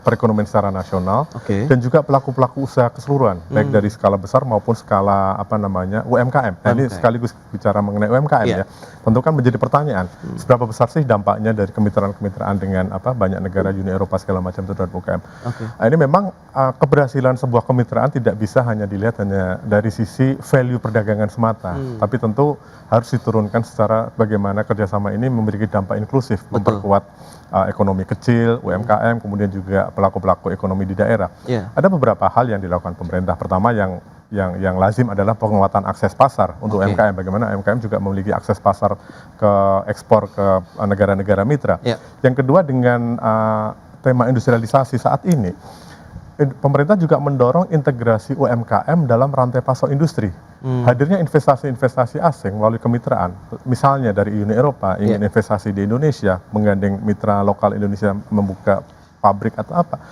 perekonomian secara nasional dan juga pelaku-pelaku usaha keseluruhan, baik dari skala besar maupun skala UMKM. Nah, ini sekaligus bicara mengenai UMKM ya. Tentu kan menjadi pertanyaan, seberapa besar sih dampaknya dari kemitraan-kemitraan dengan banyak negara Uni Eropa segala macam itu terhadap UMKM. Nah, ini memang keberhasilan sebuah kemitraan tidak bisa hanya dilihat hanya dari sisi value perdagangan semata. Tapi tentu harus diturunkan secara bagaimana kerjasama ini memiliki dampak inklusif, memperkuat ekonomi kecil, UMKM, kemudian juga pelaku-pelaku ekonomi di daerah. Ada beberapa hal yang dilakukan pemerintah. Pertama yang lazim adalah penguatan akses pasar untuk UMKM. Bagaimana UMKM juga memiliki akses pasar ke ekspor ke negara-negara mitra. Yang kedua dengan tema industrialisasi saat ini, pemerintah juga mendorong integrasi UMKM dalam rantai pasok industri. Hadirnya investasi-investasi asing melalui kemitraan, misalnya dari Uni Eropa ingin investasi di Indonesia, menggandeng mitra lokal Indonesia membuka pabrik atau apa.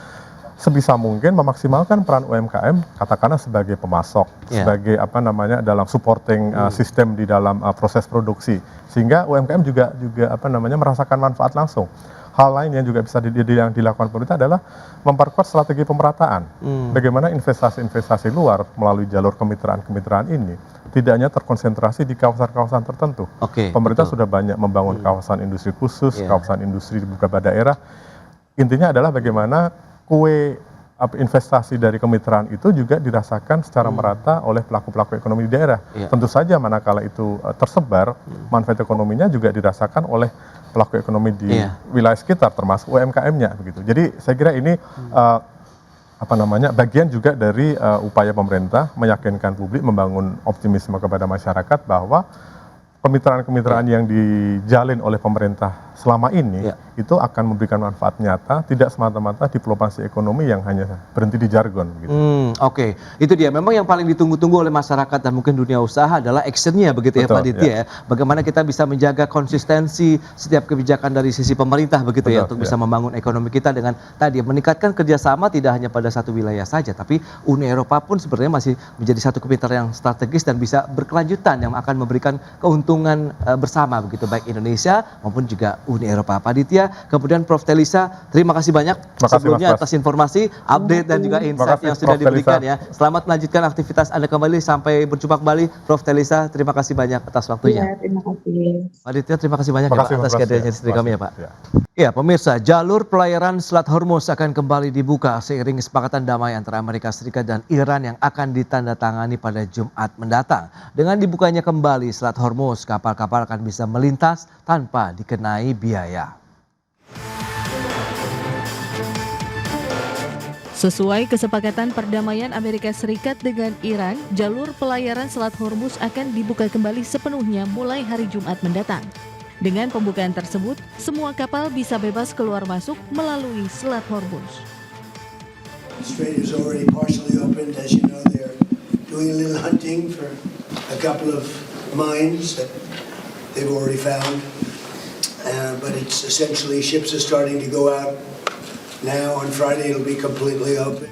Sebisa mungkin memaksimalkan peran UMKM, katakanlah sebagai pemasok, sebagai dalam supporting sistem di dalam proses produksi, sehingga UMKM juga merasakan manfaat langsung. Hal lain yang juga bisa yang dilakukan pemerintah adalah memperkuat strategi pemerataan. Bagaimana investasi-investasi luar melalui jalur kemitraan-kemitraan ini tidak hanya terkonsentrasi di kawasan-kawasan tertentu. Pemerintah sudah banyak membangun kawasan industri khusus, kawasan industri di beberapa daerah. Intinya adalah bagaimana investasi dari kemitraan itu juga dirasakan secara merata oleh pelaku-pelaku ekonomi di daerah. Tentu saja manakala itu tersebar, manfaat ekonominya juga dirasakan oleh pelaku ekonomi di wilayah sekitar, termasuk UMKM-nya begitu. Jadi saya kira ini bagian juga dari upaya pemerintah meyakinkan publik, membangun optimisme kepada masyarakat bahwa kemitraan-kemitraan yang dijalin oleh pemerintah selama ini itu akan memberikan manfaat nyata, tidak semata-mata diplomasi ekonomi yang hanya berhenti di jargon. Gitu. Itu dia. Memang yang paling ditunggu-tunggu oleh masyarakat dan mungkin dunia usaha adalah actionnya begitu. Betul, ya Pak Ditya ya. Bagaimana kita bisa menjaga konsistensi setiap kebijakan dari sisi pemerintah begitu. Betul, ya untuk bisa membangun ekonomi kita dengan tadi meningkatkan kerjasama tidak hanya pada satu wilayah saja, tapi Uni Eropa pun sebenarnya masih menjadi satu kemitraan yang strategis dan bisa berkelanjutan yang akan memberikan keuntungan bersama begitu, baik Indonesia maupun juga Uni Eropa. Pak Ditya, kemudian Prof. Telisa, terima kasih banyak sebelumnya atas informasi, update dan juga insight yang sudah diberikan ya. Selamat melanjutkan aktivitas Anda kembali, sampai berjumpa kembali. Prof. Telisa, terima kasih banyak atas waktunya. Terima kasih. Pak Ditya, terima kasih banyak atas kehadirannya di kami ya Pak. Ya pemirsa, jalur pelayaran Selat Hormuz akan kembali dibuka seiring kesepakatan damai antara Amerika Serikat dan Iran yang akan ditandatangani pada Jumat mendatang. Dengan dibukanya kembali Selat Hormuz, kapal-kapal akan bisa melintas tanpa dikenai biaya. Sesuai kesepakatan perdamaian Amerika Serikat dengan Iran, jalur pelayaran Selat Hormuz akan dibuka kembali sepenuhnya mulai hari Jumat mendatang. Dengan pembukaan tersebut, semua kapal bisa bebas keluar masuk melalui Selat Hormuz. Strait is already partially opened. As you know, they're doing a little hunting for a couple of mines that they've already found. But it's essentially ships are starting to go out now. On Friday, it'll be completely open.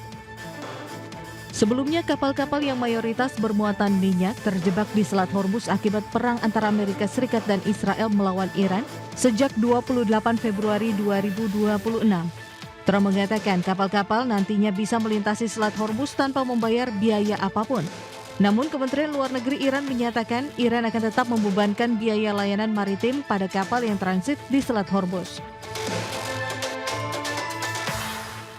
Sebelumnya, kapal-kapal yang mayoritas bermuatan minyak terjebak di Selat Hormuz akibat perang antara Amerika Serikat dan Israel melawan Iran sejak 28 Februari 2026. Trump mengatakan kapal-kapal nantinya bisa melintasi Selat Hormuz tanpa membayar biaya apapun. Namun, Kementerian Luar Negeri Iran menyatakan Iran akan tetap membebankan biaya layanan maritim pada kapal yang transit di Selat Hormuz.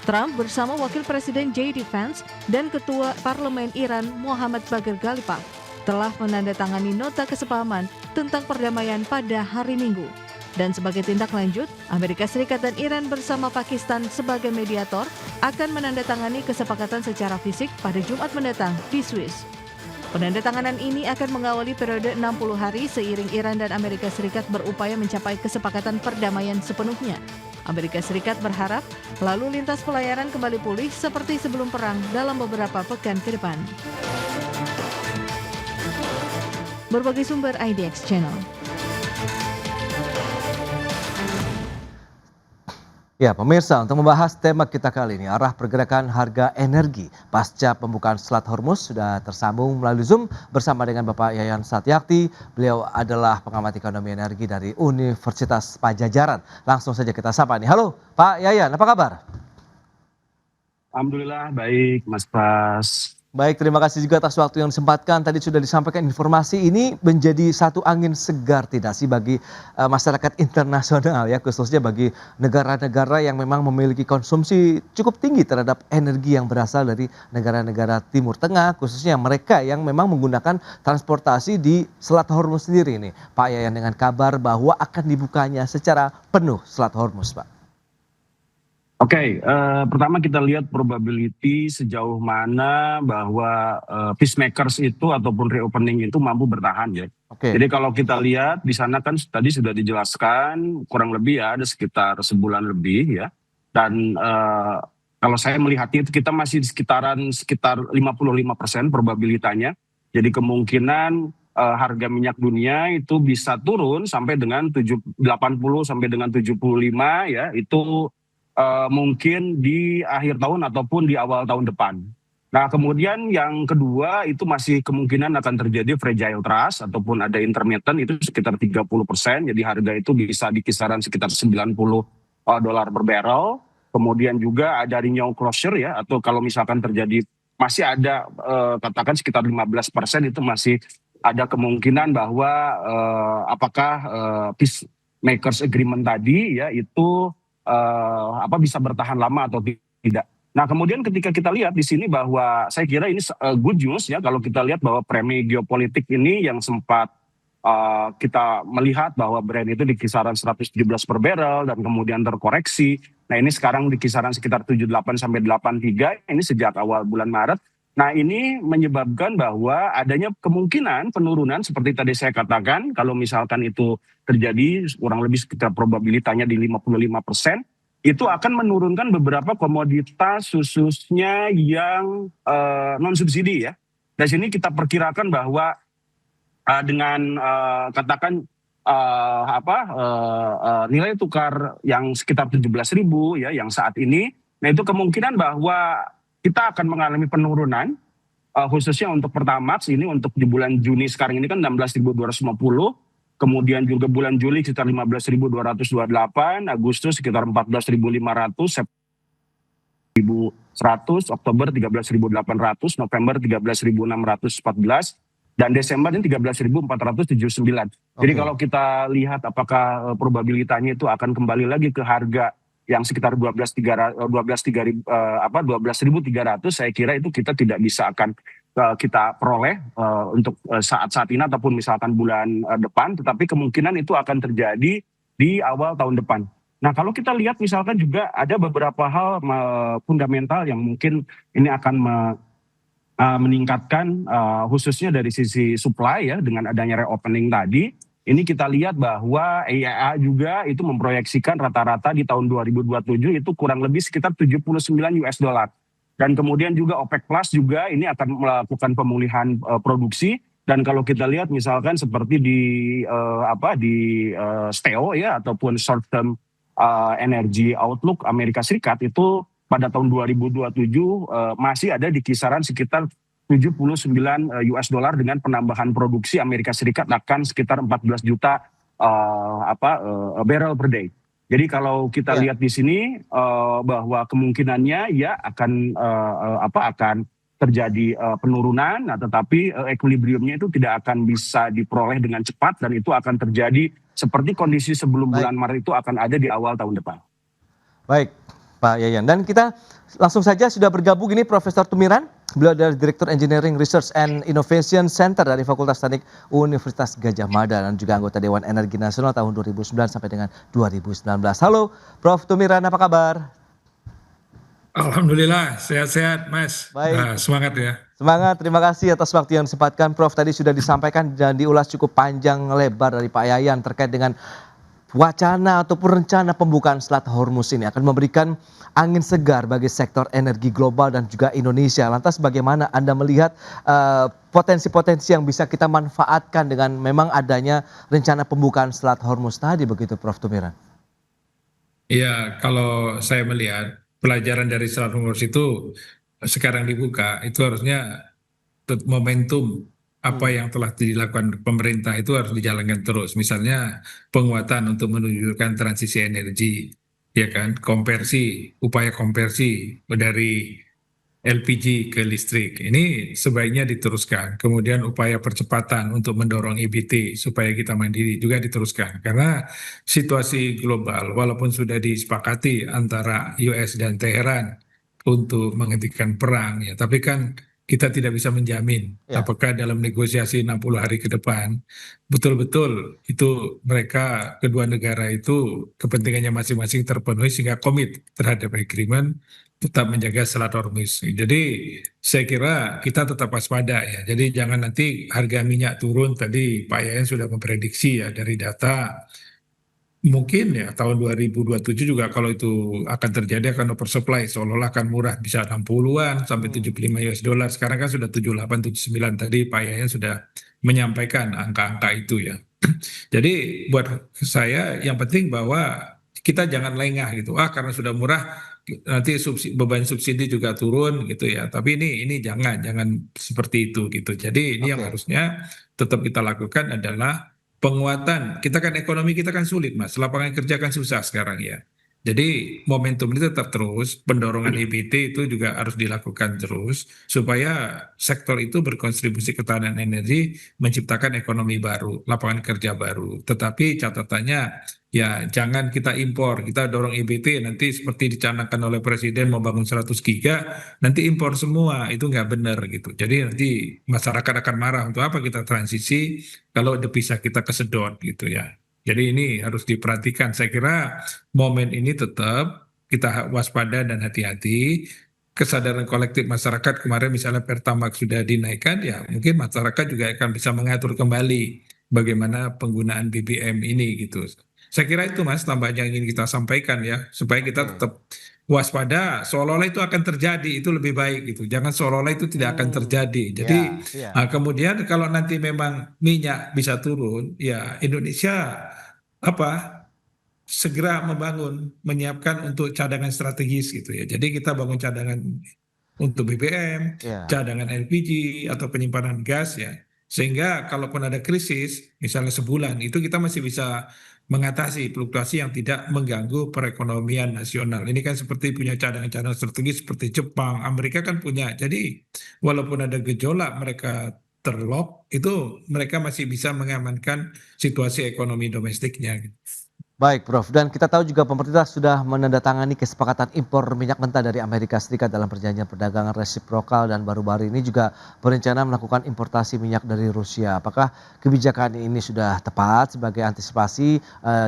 Trump bersama Wakil Presiden J.D. Vance dan Ketua Parlemen Iran Mohammad Bagher Ghalibaf telah menandatangani nota kesepahaman tentang perdamaian pada hari Minggu. Dan sebagai tindak lanjut, Amerika Serikat dan Iran bersama Pakistan sebagai mediator akan menandatangani kesepakatan secara fisik pada Jumat mendatang di Swiss. Penandatanganan ini akan mengawali periode 60 hari seiring Iran dan Amerika Serikat berupaya mencapai kesepakatan perdamaian sepenuhnya. Amerika Serikat berharap lalu lintas pelayaran kembali pulih seperti sebelum perang dalam beberapa pekan ke depan. Berbagai sumber IDX Channel. Ya, pemirsa, untuk membahas tema kita kali ini, arah pergerakan harga energi pasca pembukaan Selat Hormuz, sudah tersambung melalui Zoom bersama dengan Bapak Yayan Satyakti. Beliau adalah pengamat ekonomi energi dari Universitas Padjadjaran. Langsung saja kita sapa nih. Halo, Pak Yayan, apa kabar? Alhamdulillah, baik, Mas Pras. Baik, terima kasih juga atas waktu yang disempatkan. Tadi sudah disampaikan informasi ini menjadi satu angin segar tidak sih bagi masyarakat internasional ya, khususnya bagi negara-negara yang memang memiliki konsumsi cukup tinggi terhadap energi yang berasal dari negara-negara Timur Tengah, khususnya mereka yang memang menggunakan transportasi di Selat Hormuz sendiri ini. Pak Yayan, dengan kabar bahwa akan dibukanya secara penuh Selat Hormuz, Pak. Oke, pertama kita lihat probability sejauh mana bahwa peacemakers itu ataupun reopening itu mampu bertahan ya. Jadi kalau kita lihat di sana kan tadi sudah dijelaskan kurang lebih ya ada sekitar sebulan lebih ya. Dan kalau saya melihatnya itu kita masih di sekitar 55% probabilitanya. Jadi kemungkinan harga minyak dunia itu bisa turun sampai dengan 80 sampai dengan 75 ya, itu mungkin di akhir tahun ataupun di awal tahun depan. Nah, kemudian yang kedua itu masih kemungkinan akan terjadi fragile trust ataupun ada intermittent itu sekitar 30%. Jadi harga itu bisa di kisaran sekitar $90 per barrel. Kemudian juga ada renewal closure ya, atau kalau misalkan terjadi masih ada katakan sekitar 15% itu masih ada kemungkinan bahwa apakah peacemakers agreement tadi ya itu bisa bertahan lama atau tidak. Nah, kemudian ketika kita lihat di sini bahwa saya kira ini good news ya kalau kita lihat bahwa premi geopolitik ini yang sempat kita melihat bahwa Brent itu di kisaran 117 per barrel dan kemudian terkoreksi. Nah, ini sekarang di kisaran sekitar 78 sampai 83 ini sejak awal bulan Maret. Nah, ini menyebabkan bahwa adanya kemungkinan penurunan seperti tadi saya katakan, kalau misalkan itu terjadi kurang lebih sekitar probabilitasnya di 55%, itu akan menurunkan beberapa komoditas khususnya yang non-subsidi ya. Dari sini kita perkirakan bahwa dengan katakan nilai tukar yang sekitar 17.000 ya yang saat ini, nah itu kemungkinan bahwa kita akan mengalami penurunan khususnya untuk Pertamax ini untuk di bulan Juni sekarang ini kan 16.250, kemudian juga bulan Juli sekitar 15.228, Agustus sekitar 14.500, September 1.100, Oktober 13.800, November 13.614, dan Desember ini 13.479. Jadi kalau kita lihat apakah probabilitasnya itu akan kembali lagi ke harga yang sekitar 12.300, saya kira itu kita tidak bisa akan kita peroleh untuk saat ini ataupun misalkan bulan depan, tetapi kemungkinan itu akan terjadi di awal tahun depan. Nah, kalau kita lihat misalkan juga ada beberapa hal fundamental yang mungkin ini akan meningkatkan khususnya dari sisi supply ya dengan adanya reopening tadi. Ini kita lihat bahwa IEA juga itu memproyeksikan rata-rata di tahun 2027 itu kurang lebih sekitar $79. Dan kemudian juga OPEC Plus juga ini akan melakukan pemulihan produksi. Dan kalau kita lihat misalkan seperti di STEO ya, ataupun short term energy outlook Amerika Serikat itu pada tahun 2027 masih ada di kisaran sekitar 79 US dollar dengan penambahan produksi Amerika Serikat akan sekitar 14 juta barrel per day. Jadi kalau kita lihat di sini bahwa kemungkinannya ya akan terjadi penurunan, tetapi equilibriumnya itu tidak akan bisa diperoleh dengan cepat dan itu akan terjadi seperti kondisi sebelum bulan Maret itu akan ada di awal tahun depan. Baik, Pak Yayan. Dan kita langsung saja sudah bergabung ini Profesor Tumiran. Beliau adalah Direktur Engineering Research and Innovation Center dari Fakultas Teknik Universitas Gadjah Mada dan juga anggota Dewan Energi Nasional tahun 2009 sampai dengan 2019. Halo, Prof. Tumiran, apa kabar? Alhamdulillah, sehat-sehat Mas. Baik. Nah, semangat ya. Semangat, terima kasih atas waktu yang disempatkan. Prof, tadi sudah disampaikan dan diulas cukup panjang lebar dari Pak Yayan terkait dengan wacana ataupun rencana pembukaan Selat Hormuz ini akan memberikan angin segar bagi sektor energi global dan juga Indonesia. Lantas bagaimana Anda melihat potensi-potensi yang bisa kita manfaatkan dengan memang adanya rencana pembukaan Selat Hormuz tadi begitu Prof. Tumiran? Iya, kalau saya melihat pelajaran dari Selat Hormuz itu sekarang dibuka, itu harusnya momentum apa yang telah dilakukan pemerintah itu harus dijalankan terus. Misalnya penguatan untuk menunjukkan transisi energi, ya kan, upaya konversi dari LPG ke listrik. Ini sebaiknya diteruskan. Kemudian upaya percepatan untuk mendorong EBT supaya kita mandiri juga diteruskan. Karena situasi global walaupun sudah disepakati antara US dan Teheran untuk menghentikan perang ya, tapi kan kita tidak bisa menjamin apakah dalam negosiasi 60 hari ke depan betul-betul itu mereka kedua negara itu kepentingannya masing-masing terpenuhi sehingga komit terhadap agreement tetap menjaga Selat Hormuz. Jadi saya kira kita tetap waspada ya. Jadi jangan nanti harga minyak turun. Tadi Pak Yayan sudah memprediksi ya dari data mungkin ya tahun 2027 juga kalau itu akan terjadi akan oversupply seolah-olah akan murah bisa 60-an sampai 75 US dollar. Sekarang kan sudah 78 79 tadi Pak Yayan sudah menyampaikan angka-angka itu ya. Jadi buat saya yang penting bahwa kita jangan lengah gitu. Karena sudah murah nanti beban subsidi juga turun gitu ya. Tapi ini jangan seperti itu gitu. Jadi ini yang harusnya tetap kita lakukan adalah penguatan. Kita kan ekonomi kita kan sulit Mas. Lapangan kerja kan susah sekarang ya. Jadi momentum ini tetap terus, pendorogan EBT itu juga harus dilakukan terus supaya sektor itu berkontribusi ketahanan energi, menciptakan ekonomi baru, lapangan kerja baru. Tetapi catatannya ya jangan kita impor, kita dorong EBT nanti seperti dicanangkan oleh Presiden mau bangun 100 giga, nanti impor semua, itu nggak benar gitu. Jadi nanti masyarakat akan marah, untuk apa kita transisi kalau bisa kita kesedot gitu ya. Jadi ini harus diperhatikan. Saya kira momen ini tetap kita waspada dan hati-hati. Kesadaran kolektif masyarakat kemarin misalnya Pertamax sudah dinaikkan, ya mungkin masyarakat juga akan bisa mengatur kembali bagaimana penggunaan BBM ini gitu. Saya kira itu Mas tambahan yang ingin kita sampaikan ya, supaya kita tetap waspada. Seolah-olah itu akan terjadi, itu lebih baik gitu. Jangan seolah-olah itu tidak akan terjadi. Jadi kemudian kalau nanti memang minyak bisa turun, ya Indonesia segera menyiapkan untuk cadangan strategis gitu ya. Jadi kita bangun cadangan untuk BBM, cadangan LPG atau penyimpanan gas ya. Sehingga kalaupun ada krisis, misalnya sebulan, itu kita masih bisa mengatasi fluktuasi yang tidak mengganggu perekonomian nasional. Ini kan seperti punya cadangan-cadangan strategis seperti Jepang, Amerika kan punya. Jadi walaupun ada gejolak mereka terlock, itu mereka masih bisa mengamankan situasi ekonomi domestiknya. Baik Prof, dan kita tahu juga pemerintah sudah menandatangani kesepakatan impor minyak mentah dari Amerika Serikat dalam perjanjian perdagangan resiprokal dan baru-baru ini juga berencana melakukan importasi minyak dari Rusia. Apakah kebijakan ini sudah tepat sebagai antisipasi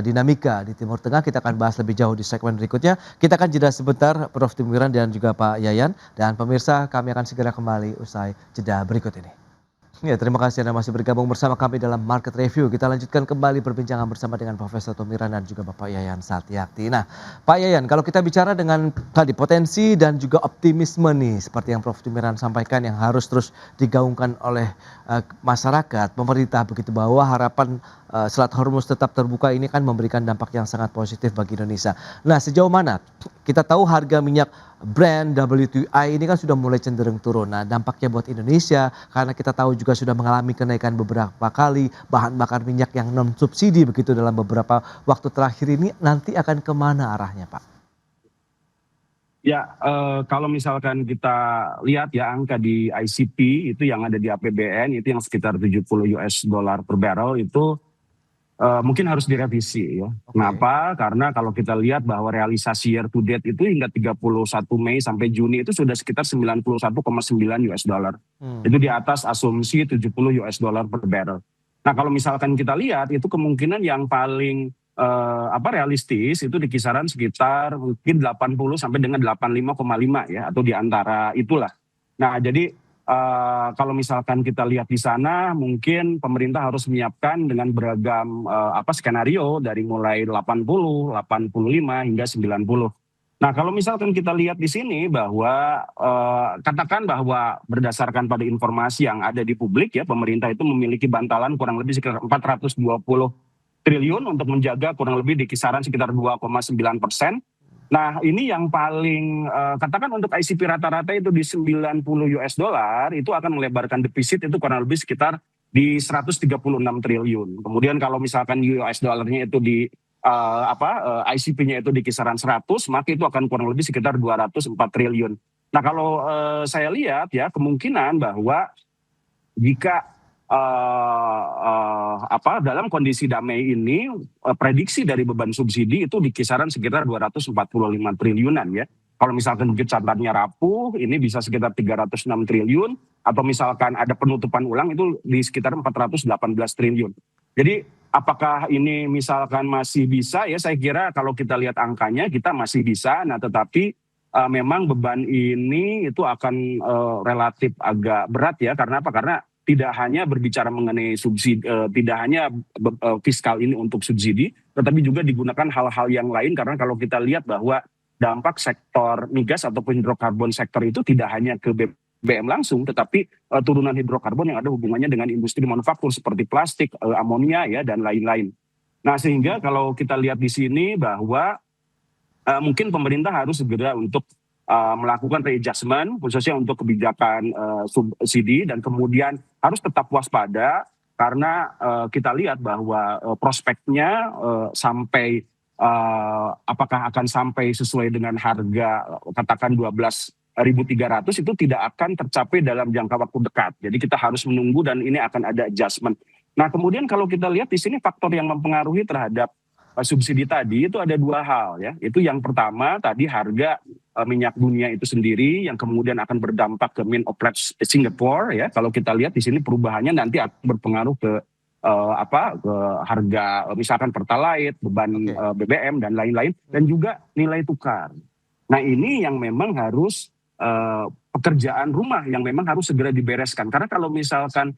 dinamika di Timur Tengah? Kita akan bahas lebih jauh di segmen berikutnya. Kita akan jeda sebentar Prof. Tumiran dan juga Pak Yayan. Dan pemirsa kami akan segera kembali usai jeda berikut ini. Ya, terima kasih Anda masih bergabung bersama kami dalam Market Review. Kita lanjutkan kembali perbincangan bersama dengan Profesor Tomiran dan juga Bapak Yayan Satyakti. Nah, Pak Yayan, kalau kita bicara dengan tadi potensi dan juga optimisme nih, seperti yang Prof. Tomiran sampaikan yang harus terus digaungkan oleh masyarakat, pemerintah begitu, bahwa harapan Selat Hormuz tetap terbuka ini kan memberikan dampak yang sangat positif bagi Indonesia. Nah, sejauh mana kita tahu harga minyak Brent WTI ini kan sudah mulai cenderung turun. Nah, dampaknya buat Indonesia karena kita tahu juga sudah mengalami kenaikan beberapa kali bahan bakar minyak yang non subsidi begitu dalam beberapa waktu terakhir ini, nanti akan kemana arahnya, Pak? Ya, kalau misalkan kita lihat ya angka di ICP itu yang ada di APBN itu yang sekitar 70 US dollar per barrel itu mungkin harus direvisi ya. Kenapa? Karena kalau kita lihat bahwa realisasi year to date itu hingga 31 Mei sampai Juni itu sudah sekitar 91,9 US dollar. Itu di atas asumsi 70 US dollar per barrel. Nah, kalau misalkan kita lihat itu kemungkinan yang paling realistis itu di kisaran sekitar mungkin 80 sampai dengan 85,5 ya, atau di antara itulah. Nah, jadi kalau misalkan kita lihat di sana mungkin pemerintah harus menyiapkan dengan beragam skenario dari mulai 80, 85 hingga 90. Nah, kalau misalkan kita lihat di sini bahwa katakan bahwa berdasarkan pada informasi yang ada di publik ya, pemerintah itu memiliki bantalan kurang lebih sekitar 420 triliun untuk menjaga kurang lebih di kisaran sekitar 2,9%. Nah, ini yang paling katakan untuk ICP rata-rata itu di 90 US dollar itu akan melebarkan defisit itu kurang lebih sekitar di 136 triliun. Kemudian kalau misalkan US dollarnya itu di ICP-nya itu di kisaran 100, maka itu akan kurang lebih sekitar 204 triliun. Nah, kalau saya lihat ya kemungkinan bahwa jika dalam kondisi damai ini prediksi dari beban subsidi itu di kisaran sekitar 245 triliunan ya. Kalau misalkan catatnya rapuh ini bisa sekitar 306 triliun atau misalkan ada penutupan ulang itu di sekitar 418 triliun. Jadi apakah ini misalkan masih bisa ya, saya kira kalau kita lihat angkanya kita masih bisa. Nah, tetapi memang beban ini itu akan relatif agak berat ya. Karena apa? Karena tidak hanya berbicara mengenai subsidi, tidak hanya fiskal ini untuk subsidi, tetapi juga digunakan hal-hal yang lain. Karena kalau kita lihat bahwa dampak sektor migas ataupun hidrokarbon sektor itu tidak hanya ke BBM langsung, tetapi turunan hidrokarbon yang ada hubungannya dengan industri manufaktur seperti plastik, amonia ya dan lain-lain. Nah, sehingga kalau kita lihat di sini bahwa mungkin pemerintah harus segera untuk melakukan readjustment khususnya untuk kebijakan subsidi dan kemudian harus tetap waspada karena kita lihat bahwa prospeknya sampai apakah akan sampai sesuai dengan harga katakan 12.300 itu tidak akan tercapai dalam jangka waktu dekat. Jadi kita harus menunggu dan ini akan ada adjustment. Nah, kemudian kalau kita lihat di sini faktor yang mempengaruhi terhadap subsidi tadi itu ada dua hal ya. Itu yang pertama tadi harga minyak dunia itu sendiri yang kemudian akan berdampak ke main outlet Singapore ya. Kalau kita lihat di sini perubahannya nanti akan berpengaruh ke ke harga misalkan pertalite, beban BBM dan lain-lain dan juga nilai tukar. Nah, ini yang memang harus pekerjaan rumah yang memang harus segera dibereskan karena kalau misalkan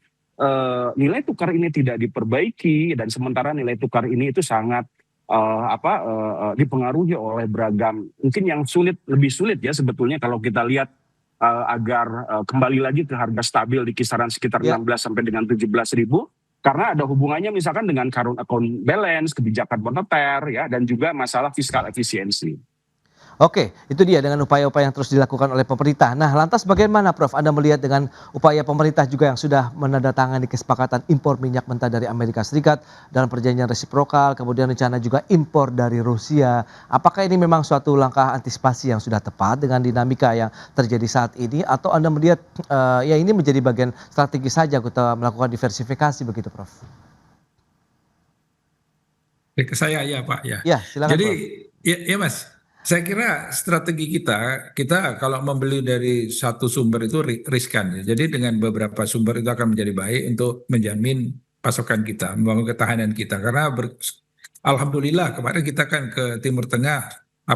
nilai tukar ini tidak diperbaiki dan sementara nilai tukar ini itu sangat dipengaruhi oleh beragam mungkin yang lebih sulit ya sebetulnya kalau kita lihat agar kembali lagi ke harga stabil di kisaran sekitar 16 sampai dengan 17.000 karena ada hubungannya misalkan dengan current account balance, kebijakan moneter ya dan juga masalah fiskal efisiensi. Oke, itu dia dengan upaya-upaya yang terus dilakukan oleh pemerintah. Nah, lantas bagaimana Prof? Anda melihat dengan upaya pemerintah juga yang sudah menandatangani kesepakatan impor minyak mentah dari Amerika Serikat dalam perjanjian resiprokal, kemudian rencana juga impor dari Rusia. Apakah ini memang suatu langkah antisipasi yang sudah tepat dengan dinamika yang terjadi saat ini? Atau Anda melihat ya ini menjadi bagian strategi saja kita melakukan diversifikasi begitu Prof? Ke saya ya Pak ya. Ya, silakan Jadi Prof. ya Mas. Saya kira strategi kita kalau membeli dari satu sumber itu riskan ya. Jadi dengan beberapa sumber itu akan menjadi baik untuk menjamin pasokan kita, membangun ketahanan kita. Karena alhamdulillah kemarin kita kan ke Timur Tengah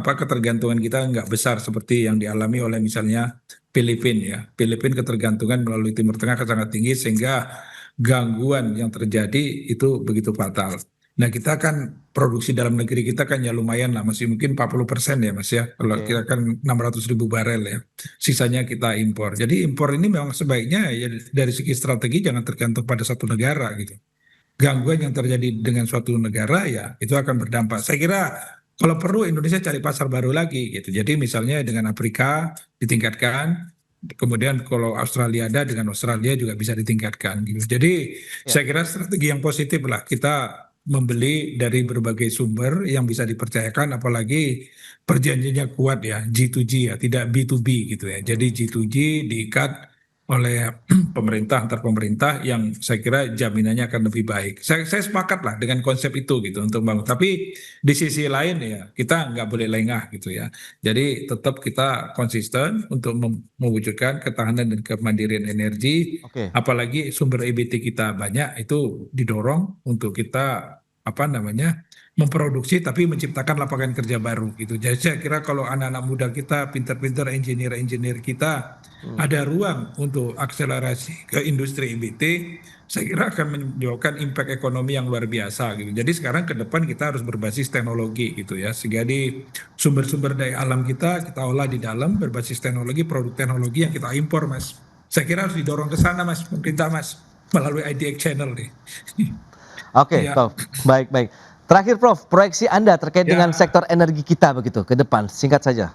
ketergantungan kita nggak besar seperti yang dialami oleh misalnya Filipina ya. Filipina ketergantungan melalui Timur Tengah sangat tinggi sehingga gangguan yang terjadi itu begitu fatal. Nah kita kan produksi dalam negeri kita kan ya lumayan lah, masih mungkin 40% ya Mas ya. Kalau kita kan 600.000 barel ya, sisanya kita impor. Jadi impor ini memang sebaiknya ya dari segi strategi jangan tergantung pada satu negara gitu. Gangguan yang terjadi dengan suatu negara ya itu akan berdampak. Saya kira kalau perlu Indonesia cari pasar baru lagi gitu. Jadi misalnya dengan Afrika ditingkatkan, kemudian kalau Australia ada dengan Australia juga bisa ditingkatkan gitu. Jadi saya kira strategi yang positif lah kita membeli dari berbagai sumber yang bisa dipercayakan, apalagi perjanjiannya kuat ya, G2G ya, tidak B2B gitu ya. Jadi G2G diikat oleh pemerintah antar pemerintah yang saya kira jaminannya akan lebih baik. Saya sepakat lah dengan konsep itu gitu untuk bangun. Tapi di sisi lain ya kita nggak boleh lengah gitu ya. Jadi tetap kita konsisten untuk mewujudkan ketahanan dan kemandirian energi. Apalagi sumber EBT kita banyak, itu didorong untuk kita memproduksi tapi menciptakan lapangan kerja baru gitu. Jadi saya kira kalau anak-anak muda kita pintar-pintar, engineer kita ada ruang untuk akselerasi ke industri EBT, saya kira akan menyebabkan impact ekonomi yang luar biasa gitu. Jadi sekarang ke depan kita harus berbasis teknologi gitu ya. Sehingga di sumber-sumber daya alam kita olah di dalam berbasis teknologi, produk teknologi yang kita impor Mas. Saya kira harus didorong ke sana Mas, pemerintah Mas, melalui IDX Channel nih. Oke, Prof. Baik. Terakhir Prof, proyeksi Anda terkait dengan sektor energi kita begitu ke depan, singkat saja.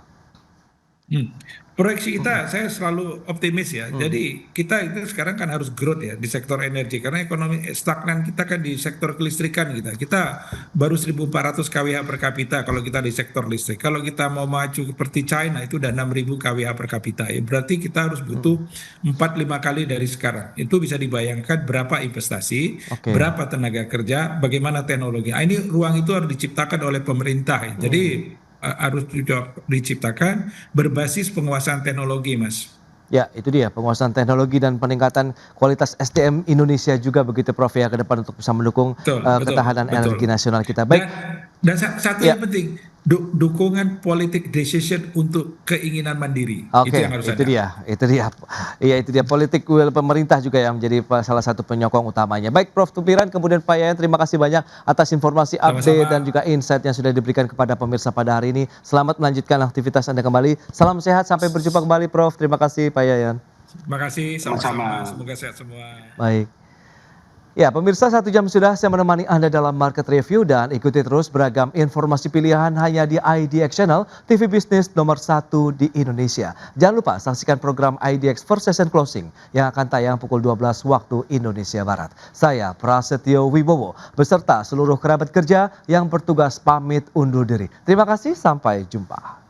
Proyeksi kita, saya selalu optimis ya. Jadi kita itu sekarang kan harus growth ya di sektor energi, karena ekonomi stagnan kita kan di sektor kelistrikan kita. Kita baru 1.400 kWh per kapita kalau kita di sektor listrik. Kalau kita mau maju seperti China itu udah 6.000 kWh per kapita. Ya, berarti kita harus butuh 4-5 kali dari sekarang. Itu bisa dibayangkan berapa investasi, berapa tenaga kerja, bagaimana teknologi. Nah, ini ruang itu harus diciptakan oleh pemerintah. Jadi harus diciptakan berbasis penguasaan teknologi Mas. Ya itu dia, penguasaan teknologi dan peningkatan kualitas SDM Indonesia juga begitu Prof ya ke depan untuk bisa mendukung ketahanan energi nasional kita. Baik. Dan satu yang penting, dukungan politik decision untuk keinginan mandiri. Oke, itu yang harus itu dia. Iya, itu dia politik will pemerintah juga yang menjadi salah satu penyokong utamanya. Baik Prof Tupiran, kemudian Pak Yayan, terima kasih banyak atas informasi update dan juga insight yang sudah diberikan kepada pemirsa pada hari ini. Selamat melanjutkan aktivitas Anda kembali. Salam sehat, sampai berjumpa kembali Prof. Terima kasih Pak Yayan. Terima kasih, sama-sama. Semoga sehat semua. Baik. Ya, pemirsa, 1 jam sudah saya menemani Anda dalam Market Review dan ikuti terus beragam informasi pilihan hanya di IDX Channel, TV bisnis nomor 1 di Indonesia. Jangan lupa saksikan program IDX First Session Closing yang akan tayang pukul 12 waktu Indonesia Barat. Saya Prasetyo Wibowo beserta seluruh kerabat kerja yang bertugas pamit undur diri. Terima kasih, sampai jumpa.